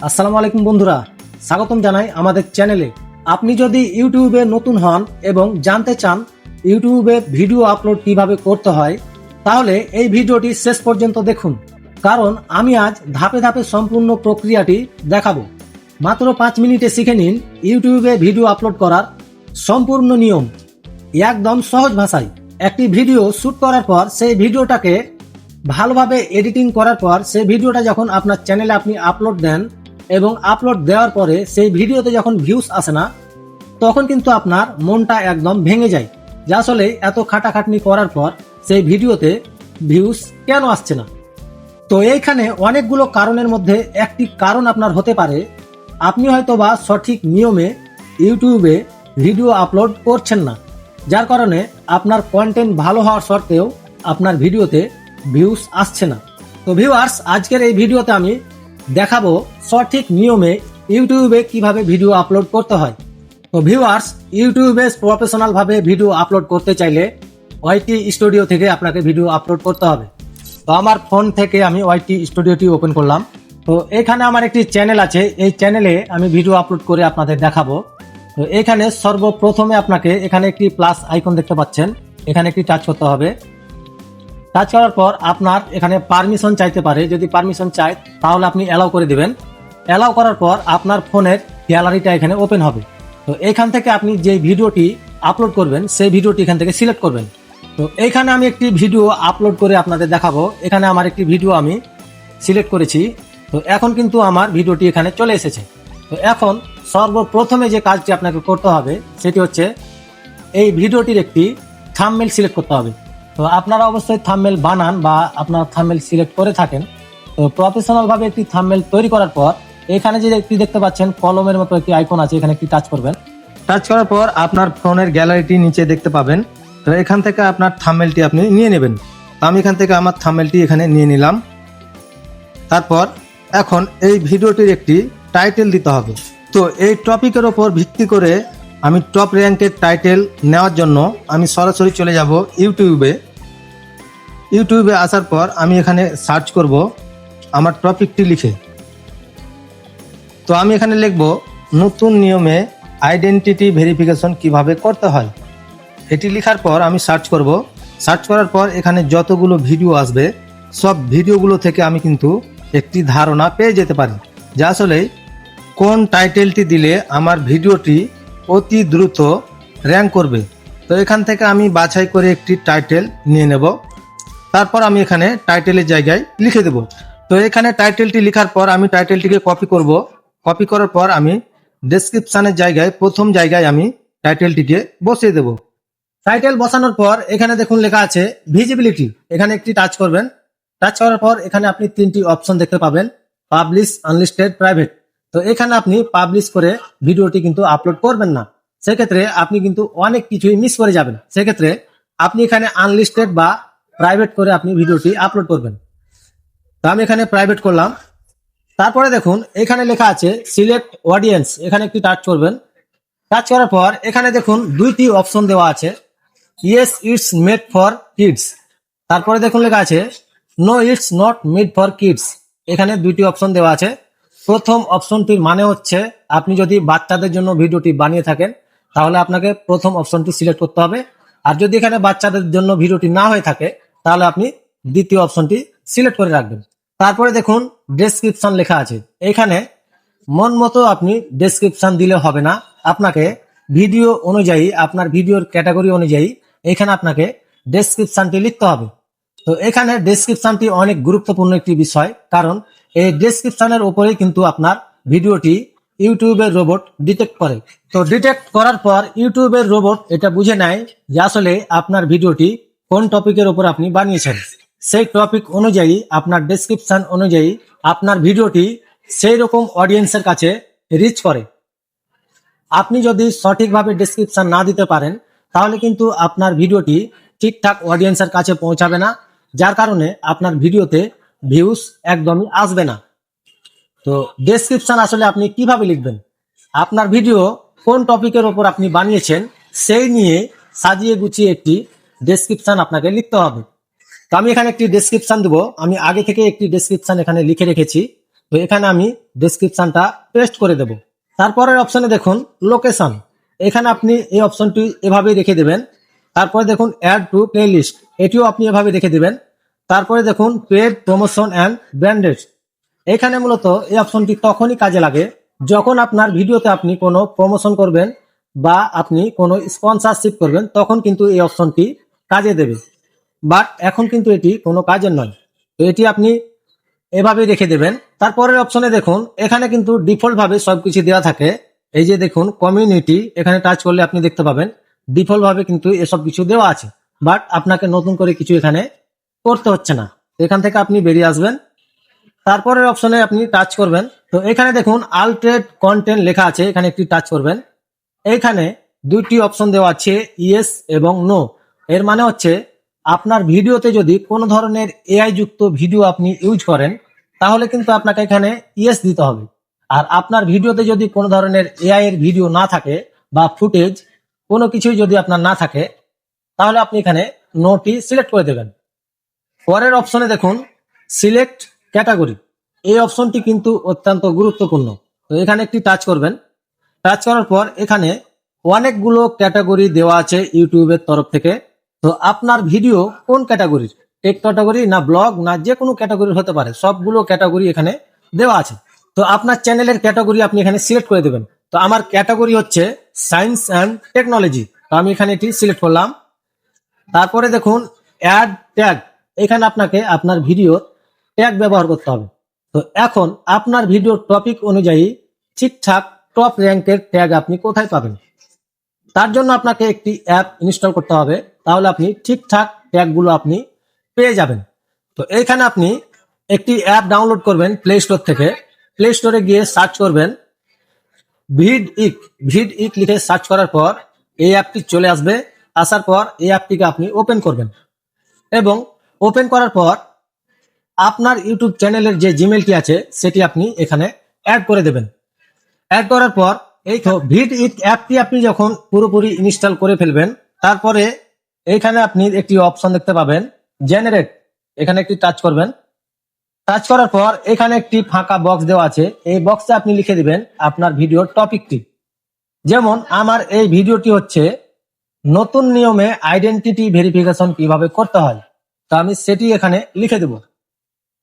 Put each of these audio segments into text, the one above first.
আসসালামু আলাইকুম বন্ধুরা, স্বাগতম জানাই আমাদের চ্যানেলে। আপনি যদি ইউটিউবে নতুন হন এবং জানতে চান ইউটিউবে ভিডিও আপলোড কিভাবে করতে হয়, তাহলে এই ভিডিওটি শেষ পর্যন্ত দেখুন, কারণ আমি আজ ধাপে ধাপে সম্পূর্ণ প্রক্রিয়াটি দেখাবো। মাত্র 5 মিনিটে শিখে নিন ইউটিউবে ভিডিও আপলোড করার সম্পূর্ণ নিয়ম, একদম সহজ ভাষায়। একটি ভিডিও শুট করার পর সেই ভিডিওটাকে ভালোভাবে এডিটিং করার পর সেই ভিডিওটা যখন আপনার চ্যানেলে আপনি আপলোড দেন এবং আপলোড দেওয়ার পরে সেই ভিডিওতে যখন ভিউজ আসে না, তখন কিন্তু আপনার মনটা একদম ভেঙে যায় যে আসলে এত খাটাখাটনি করার পর সেই ভিডিওতে ভিউজ কেন আসছে না। তো এইখানে অনেকগুলো কারণের মধ্যে একটি কারণ আপনার হতে পারে আপনি হয়তোবা সঠিক নিয়মে ইউটিউবে ভিডিও আপলোড করছেন না, যার কারণে আপনার কন্টেন্ট ভালো হওয়ার সত্ত্বেও আপনার ভিডিওতে ভিউজ আসছে না। তো ভিউয়ার্স, আজকের এই ভিডিওতে আমি দেখাবো সঠিক নিয়মে ইউটিউবে কিভাবে ভিডিও আপলোড করতে হয়। তো ভিউয়ার্স, ইউটিউবে প্রফেশনাল ভাবে ভিডিও আপলোড করতে চাইলে ওয়াইটি স্টুডিও থেকে আপনাকে ভিডিও আপলোড করতে হবে। তো আমার ফোন থেকে আমি ওয়াইটি স্টুডিওটি ওপেন করলাম। তো এখানে আমার একটি চ্যানেল আছে, এই চ্যানেলে আমি ভিডিও আপলোড করে আপনাদের দেখাবো। তো এখানে সর্বপ্রথমে আপনাকে এখানে একটি প্লাস আইকন দেখতে পাচ্ছেন, এখানে একটি টাচ করতে হবে। টাচ করার পর আপনার এখানে পারমিশন চাইতে পারে, যদি পারমিশন চায় তাহলে আপনি অ্যালাউ করে দিবেন। অ্যালাউ করার পর আপনার ফোনের গ্যালারিটা এখানে ওপেন হবে। তো এখান থেকে আপনি যে ভিডিওটি আপলোড করবেন সেই ভিডিওটি এখান থেকে সিলেক্ট করবেন। তো এইখানে আমি একটি ভিডিও আপলোড করে আপনাদের দেখাবো। এখানে আমার একটি ভিডিও আমি সিলেক্ট করেছি। তো এখন কিন্তু আমার ভিডিওটি এখানে চলে এসেছে। তো এখন সর্বপ্রথমে যে কাজটি আপনাকে করতে হবে সেটি হচ্ছে এই ভিডিওটির একটি থাম্বনেল সিলেক্ট করতে হবে। তো আপনারা অবশ্যই থাম্বনেল বানান বা আপনারা থাম্বনেল সিলেক্ট করে থাকেন। তো প্রফেশনাল ভাবে একটি থাম্বনেল তৈরি করার পর এখানে যে একটি দেখতে পাচ্ছেন কলমের মতো একটি আইকন আছে, এখানে একটি টাচ করবেন। টাচ করার পর আপনার ফোনের গ্যালারিটি নিচে দেখতে পাবেন। তো এখান থেকে আপনার থাম্বনেলটি আপনি নিয়ে নেবেন। তো আমি এখান থেকে আমার থাম্বনেলটি এখানে নিয়ে নিলাম। তারপর এখন এই ভিডিওটির একটি টাইটেল দিতে হবে। তো এই টপিকের ওপর ভিত্তি করে আমি টপ র্যাঙ্কের টাইটেল নেওয়ার জন্য আমি সরাসরি চলে যাব ইউটিউবে। ইউটিউবে আসার পর আমি এখানে সার্চ করব আমার টপিকটি লিখে। তো আমি এখানে লিখব নতুন নিয়মে আইডেন্টিটি ভেরিফিকেশন কিভাবে করতে হয়। এটি লেখার পর আমি সার্চ করব। সার্চ করার পর এখানে যতগুলো ভিডিও আসবে সব ভিডিওগুলো থেকে আমি কিন্তু একটি ধারণা পেয়ে যেতে পারি যে আসলে কোন টাইটেলটি দিলে আমার ভিডিওটি অতি দ্রুত র্যাঙ্ক করবে। তো এখান থেকে আমি বাছাই করে একটি টাইটেল নিয়ে নেব। তারপর আমি এখানে টাইটেলের জায়গায় লিখে দেব। তো এখানে টাইটেলটি লেখার পর আমি টাইটেলটিকে কপি করব। কপি করার পর আমি ডেসক্রিপশনের জায়গায় প্রথম জায়গায় আমি টাইটেলটিকে বসিয়ে দেব। টাইটেল বসানোর পর এখানে দেখুন লেখা আছে ভিজিবিলিটি, এখানে একটি টাচ করবেন। টাচ করার পর এখানে আপনি 3টি অপশন দেখতে পাবেন, পাবলিশ, আনলিস্টেড, প্রাইভেট। তো এখানে আপনি পাবলিশ করে ভিডিওটি কিন্তু আপলোড করবেন না, সেক্ষেত্রে আপনি কিন্তু অনেক কিছুই মিস করে যাবেন। সেক্ষেত্রে আপনি এখানে আনলিস্টেড বা প্রাইভেট করে আপনি ভিডিওটি আপলোড করবেন। তো আমি এখানে প্রাইভেট করলাম। তারপরে দেখুন এখানে লেখা আছে সিলেক্ট অডিয়েন্স, এখানে একটি টাচ করবেন। টাচ করার পর এখানে দেখুন 2টি অপশন দেওয়া আছে, yes it's made for kids, তারপরে দেখুন লেখা আছে no it's not made for kids. এখানে 2টি অপশন দেওয়া আছে। প্রথম অপশনটির মানে হচ্ছে আপনি যদি বাচ্চাদের জন্য ভিডিওটি বানিয়ে থাকেন তাহলে আপনাকে প্রথম অপশনটি সিলেক্ট করতে হবে, আর যদি এখানে বাচ্চাদের জন্য ভিডিওটি না হয়ে থাকে তাহলে আপনি দ্বিতীয় অপশনটি সিলেক্ট করে রাখবেন। তারপরে দেখুন ডেসক্রিপশন লেখা আছে, এখানে মন মতো আপনি ডেসক্রিপশন দিলে হবে না, আপনাকে ভিডিও অনুযায়ী আপনার ভিডিওর ক্যাটাগরি অনুযায়ী এখানে আপনাকে ডেসক্রিপশনটি লিখতে হবে। তো এখানে ডেসক্রিপশনটি অনেক গুরুত্বপূর্ণ একটি বিষয়, কারণ এই ডেসক্রিপশনের উপরেই কিন্তু আপনার ভিডিওটি ইউটিউবের রোবট ডিটেক্ট করে। তো ডিটেক্ট করার পর ইউটিউবের রোবট এটা বুঝে নেয় যে আসলে আপনার ভিডিওটি কোন টপিকের উপর আপনি বানিয়েছেন। সেই টপিক অনুযায়ী আপনার ডেসক্রিপশন অনুযায়ী আপনার ভিডিওটি সেই রকম অডিয়েন্সের কাছে রিচ করে। আপনি যদি সঠিকভাবে ডেসক্রিপশন না দিতে পারেন তাহলে কিন্তু আপনার ভিডিওটি ঠিকঠাক অডিয়েন্সের কাছে পৌঁছাবে না, যার কারণে আপনার ভিডিওতে ভিউজ একদমই আসবে না। তো ডেসক্রিপশন আসলে আপনি কিভাবে লিখবেন, আপনার ভিডিও কোন টপিকের ওপর আপনি বানিয়েছেন সেই নিয়ে সাজিয়ে গুছিয়ে একটি ডেসক্রিপশন আপনাকে লিখতে হবে। তো আমি এখানে একটি ডেসক্রিপশন দেবো, আমি আগে থেকে একটি ডেসক্রিপশন এখানে লিখে রেখেছি। তো এখানে আমি ডেসক্রিপশনটা পেস্ট করে দেব। তারপরের অপশনে দেখুন লোকেশন, এখানে আপনি এই অপশনটি এভাবেই রেখে দেবেন। তারপরে দেখুন অ্যাড টু প্লেলিস্ট, এটিও আপনি এভাবে রেখে দেবেন। তারপরে দেখুন পেড প্রমোশন অ্যান্ড ব্র্যান্ডেড, এখানে মূলত এই অপশনটি তখনই কাজে লাগে যখন আপনার ভিডিওতে আপনি কোনো প্রমোশন করবেন বা আপনি কোনো স্পন্সরশিপ করবেন, তখন কিন্তু এই অপশনটি কাজে দেবে। বাট এখন কিন্তু এটি কোনো কাজের নয়, তো এটি আপনি এভাবেই রেখে দেবেন। তারপরের অপশনে দেখুন এখানে কিন্তু ডিফল্ট ভাবে সবকিছু দেওয়া থাকে। এই যে দেখুন কমিউনিটি, এখানে টাচ করলে আপনি দেখতে পাবেন ডিফল্ট ভাবে কিন্তু এসব কিছু দেওয়া আছে, বাট আপনাকে নতুন করে কিছু এখানে করতে হচ্ছে না। এখান থেকে আপনি বেরিয়ে আসবেন। তারপরের অপশনে আপনি টাচ করবেন, তো এখানে দেখুন আলট্রেড কন্টেন্ট লেখা আছে, এখানে একটি টাচ করবেন। এইখানে দুইটি অপশন দেওয়া আছে, ইয়েস এবং নো। এর মানে হচ্ছে আপনার ভিডিওতে যদি কোনো ধরনের এআই যুক্ত ভিডিও আপনি ইউজ করেন, তাহলে কিন্তু আপনাকে এখানে ইয়েস দিতে হবে। আর আপনার ভিডিওতে যদি কোনো ধরনের এআই এর ভিডিও না থাকে বা ফুটেজ কোনো কিছুই যদি আপনার না থাকে, তাহলে আপনি এখানে নোটি সিলেক্ট করে দেবেন। পরের অপশনে দেখুন সিলেক্ট ক্যাটাগরি, এই অপশনটি কিন্তু অত্যন্ত গুরুত্বপূর্ণ। তো এখানে একটি টাচ করবেন। টাচ করার পর এখানে অনেকগুলো ক্যাটাগরি দেওয়া আছে ইউটিউবের তরফ থেকে। তো আপনার ভিডিও কোন ক্যাটাগরির, টেক ক্যাটাগরি না ব্লগ না যে কোনো ক্যাটাগরির হতে পারে, সবগুলো ক্যাটাগরি এখানে দেওয়া আছে। তো আপনার চ্যানেলের ক্যাটাগরি আপনি এখানে সিলেক্ট করে দেবেন। তো আমার ক্যাটাগরি হচ্ছে সায়েন্স অ্যান্ড টেকনোলজি, তো আমি এখানে এটি সিলেক্ট করলাম। তারপরে দেখুন অ্যাড ট্যাগ, এখানে আপনাকে আপনার ভিডিও ট্যাগ ব্যবহার করতে হবে। তো এখন আপনার ভিডিওর টপিক অনুযায়ী ঠিকঠাক টপ র্যাঙ্কের ট্যাগ আপনি কোথায় পাবেন, তার জন্য আপনাকে একটি অ্যাপ ইনস্টল করতে হবে, তাহলে আপনি ঠিকঠাক ট্যাগগুলো আপনি পেয়ে যাবেন। তো এইখানে আপনি একটি অ্যাপ ডাউনলোড করবেন প্লে স্টোর থেকে। প্লে স্টোরে গিয়ে সার্চ করবেন ভিড ইক লিখে সার্চ করার পর এই অ্যাপটি চলে আসবে। আসার পর এই অ্যাপটিকে আপনি ওপেন করবেন এবং ওপেন করার পর আপনার ইউটিউব চ্যানেলের যে জিমেলটি আছে সেটি আপনি এখানে অ্যাড করে দেবেন। অ্যাড করার পর এই ভিড ইট অ্যাপটি আপনি যখন পুরোপুরি ইনস্টল করে ফেলবেন, তারপরে এইখানে আপনি একটি অপশন দেখতে পাবেন জেনারেট, এখানে একটি টাচ করবেন। টাচ করার পর এখানে একটি ফাঁকা বক্স দেওয়া আছে, এই বক্সে আপনি লিখে দিবেন আপনার ভিডিওর টপিকটি। যেমন আমার এই ভিডিওটি হচ্ছে নতুন নিয়মে আইডেন্টিটি ভেরিফিকেশন কিভাবে করতে হয়, তো আমি সেটি এখানে লিখে দেব।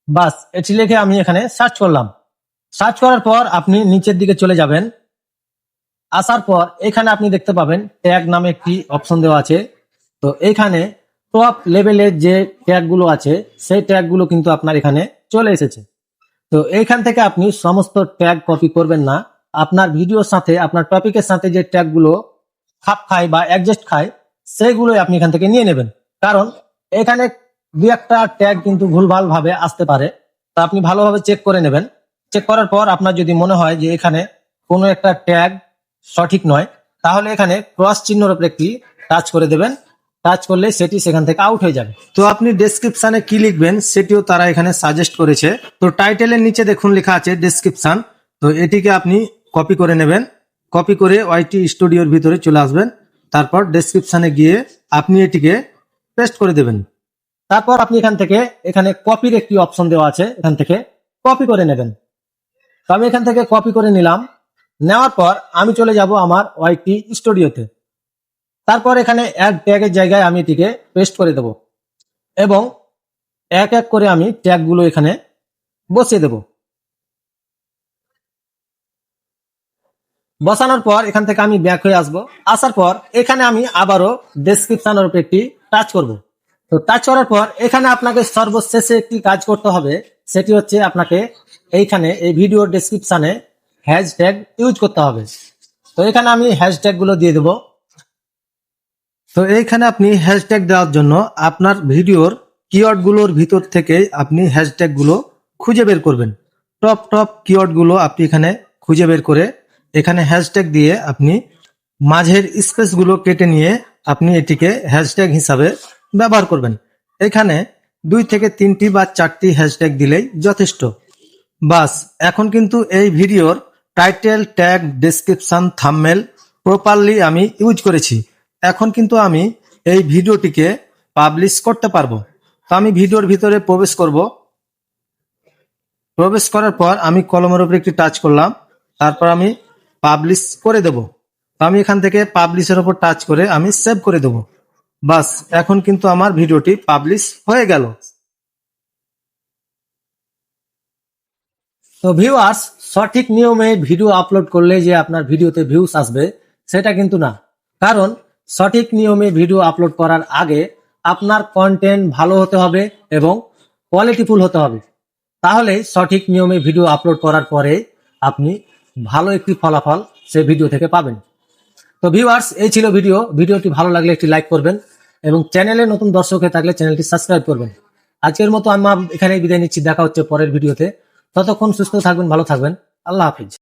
বাস এটি লিখে আমি এখানে সার্চ করলাম। সার্চ করার পর আপনি নিচের দিকে চলে যাবেন। আসার পর এখানে আপনি দেখতে পাবেন ট্যাগ নামে একটি অপশন দেওয়া আছে। তো এখানে টপ লেভেলের যে ট্যাগগুলো আছে সেই ট্যাগগুলো কিন্তু আপনার এখানে চলে এসেছে। তো এইখান থেকে আপনি সমস্ত ট্যাগ কপি করবেন না, আপনার ভিডিওর সাথে আপনার টপিকের সাথে যে ট্যাগগুলো খাপ খায় বা অ্যাডজাস্ট খায় সেইগুলোই আপনি এখান থেকে নিয়ে নেবেন। কারণ এখানে দু একটা ট্যাগ কিন্তু ভুলভাল ভাবে আসতে পারে, তা আপনি ভালোভাবে চেক করে নেবেন। চেক করার পর আপনার যদি মনে হয় যে এখানে কোনো একটা ট্যাগ সঠিক নয়, তাহলে এখানে ক্রস চিহ্নের উপরে একটি টাচ করে দেবেন। টাচ করলে সেটি সেখান থেকে আউট হয়ে যাবে। তো আপনি ডেসক্রিপশনে কি লিখবেন সেটিও তারা এখানে সাজেস্ট করেছে। তো টাইটেলের নিচে দেখুন লেখা আছে ডেসক্রিপশন, তো এটিকে আপনি কপি করে নেবেন। কপি করে ওয়াইটি স্টুডিওর ভিতরে চলে আসবেন। তারপর ডেসক্রিপশনে গিয়ে আপনি এটিকে পেস্ট করে দেবেন। তারপর আপনি এখান থেকে এখানে কপির একটি অপশন দেওয়া আছে, এখান থেকে কপি করে নেবেন। তো আমি এখান থেকে কপি করে নিলাম। নেওয়ার পর আমি চলে যাব আমার ওয়াইটি স্টুডিওতে। তারপর এখানে অ্যাড ট্যাগের জায়গায় আমি এটিকে পেস্ট করে দেব এবং এক এক করে আমি ট্যাগগুলো এখানে বসিয়ে দেব। বসানোর পর এখান থেকে আমি ব্যাক হয়ে আসব। আসার পর এখানে আমি আবারও ডেসক্রিপশনের উপর একটি টাচ করব। তো টাচ করার পর এখানে আপনাকে সর্বশেষে একটি কাজ করতে হবে, সেটি হচ্ছে আপনাকে এইখানে এই ভিডিও ডেসক্রিপশনে হ্যাশট্যাগ ইউজ করতে হবে। তো এখানে আমি হ্যাশট্যাগ গুলো দিয়ে দেব। তো এইখানে আপনি হ্যাশট্যাগ দেওয়ার জন্য আপনার ভিডিওর কিওয়ার্ড গুলোর ভিতর থেকে আপনি হ্যাশট্যাগ গুলো খুঁজে বের করবেন। টপ টপ কিওয়ার্ড গুলো আপনি এখানে খুঁজে বের করে এখানে হ্যাশট্যাগ দিয়ে আপনি মাঝের স্পেস গুলো কেটে নিয়ে আপনি এটিকে হ্যাশট্যাগ হিসাবে ব্যবহার করবেন। এখানে 2 থেকে 3টি বা 4টি হ্যাশট্যাগ দিলেই যথেষ্ট। বাস এখন কিন্তু এই ভিডিওর title, tag, description, thumbnail properly আমি ইউজ করেছি। এখন কিন্তু আমি এই ভিডিওটিকে পাবলিশ করতে পারবো। তো আমি ভিডিওর ভিতরে প্রবেশ করব। প্রবেশ করার পর আমি কলমের উপরে একটি টাচ করলাম, তারপর আমি পাবলিশ করে দেব। তো আমি এখান থেকে পাবলিশের উপর টাচ করে আমি সেভ করে দেব। বাস, এখন কিন্তু আমার ভিডিওটি পাবলিশ হয়ে গেল। তো ভিউয়ার্স, সঠিক নিয়মে ভিডিও আপলোড করলে যে আপনার ভিডিওতে ভিউস আসবে সেটা কিন্তু না। কারণ সঠিক নিয়মে ভিডিও আপলোড করার আগে আপনার কন্টেন্ট ভালো হতে হবে এবং কোয়ালিটিফুল হতে হবে। তাহলে সঠিক নিয়মে ভিডিও আপলোড করার পরে আপনি ভালো একটি ফলাফল সেই ভিডিও থেকে পাবেন। তো ভিউয়ার্স, এই ছিল ভিডিওটি ভালো লাগলে একটি লাইক করবেন এবং চ্যানেলে নতুন দর্শক হয়ে থাকলে চ্যানেলটি সাবস্ক্রাইব করবেন। আজকের মতো আমি এখানেই বিদায় নিচ্ছি, দেখা হচ্ছে পরের ভিডিওতে। ততক্ষণ সুস্থ থাকবেন, ভালো থাকবেন। আল্লাহ হাফিজ।